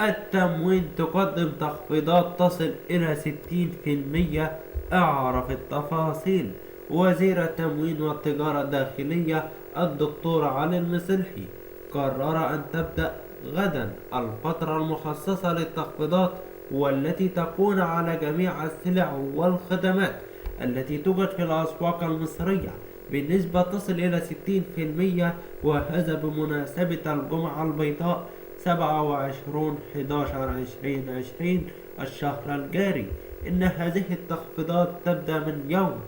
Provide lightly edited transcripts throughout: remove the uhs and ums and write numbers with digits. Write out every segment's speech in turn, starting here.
التموين تقدم تخفيضات تصل إلى 60%. أعرف التفاصيل. وزير التموين والتجارة الداخلية الدكتور علي المصلحي قرر أن تبدأ غدا الفترة المخصصة للتخفيضات، والتي تكون على جميع السلع والخدمات التي توجد في الأسواق المصرية بنسبة تصل إلى 60%، وهذا بمناسبة الجمعة البيضاء 27/11/2020 الشهر الجاري. إن هذه التخفيضات تبدأ من يوم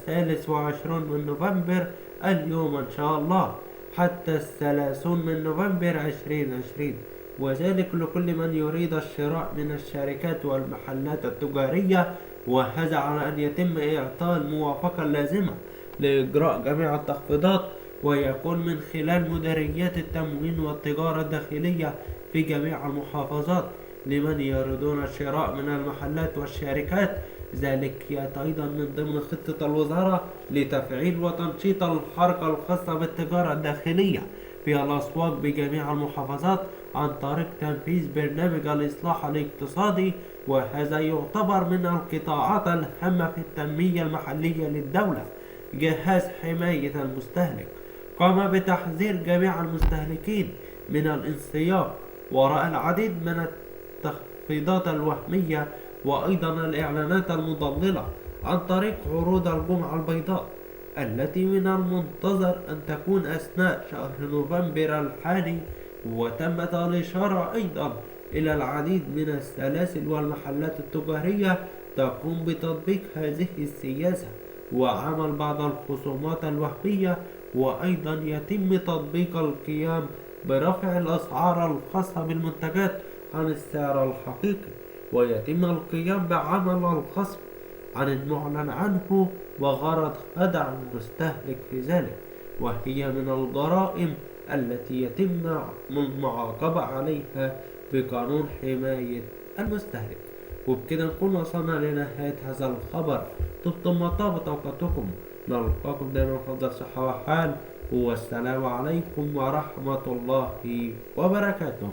23 من نوفمبر اليوم إن شاء الله حتى 30 من نوفمبر 2020، وذلك لكل من يريد الشراء من الشركات والمحلات التجارية، وهذا على أن يتم إعطاء الموافقة اللازمة لإجراء جميع التخفيضات، ويكون من خلال مديريات التموين والتجارة الداخلية في جميع المحافظات لمن يريدون الشراء من المحلات والشركات. ذلك يأتي أيضا من ضمن خطة الوزارة لتفعيل وتنشيط الحركة الخاصة بالتجارة الداخلية في الأسواق بجميع المحافظات عن طريق تنفيذ برنامج الإصلاح الاقتصادي، وهذا يعتبر من القطاعات الهامة في التنمية المحلية للدولة. جهاز حماية المستهلك قام بتحذير جميع المستهلكين من الانسياق وراء العديد من التخفيضات الوهمية وأيضا الإعلانات المضللة عن طريق عروض الجمعة البيضاء التي من المنتظر أن تكون أثناء شهر نوفمبر الحالي. وتمت الإشارة أيضا إلى العديد من السلاسل والمحلات التجارية تقوم بتطبيق هذه السياسة وعمل بعض الخصومات الوهمية، وأيضا يتم تطبيق القيام برفع الأسعار الخاصة بالمنتجات عن السعر الحقيقي، ويتم القيام بعمل الخصم عن المعلن عنه وغرض خدع المستهلك في ذلك، وهي من الجرائم التي يتم المعاقبة عليها بقانون حماية المستهلك. وبكده نكون وصلنا لنهاية هذا الخبر. طبتم وطابت أوقاتكم. نلقاكم دائما في أفضل صحة وحال، والسلام عليكم ورحمة الله وبركاته.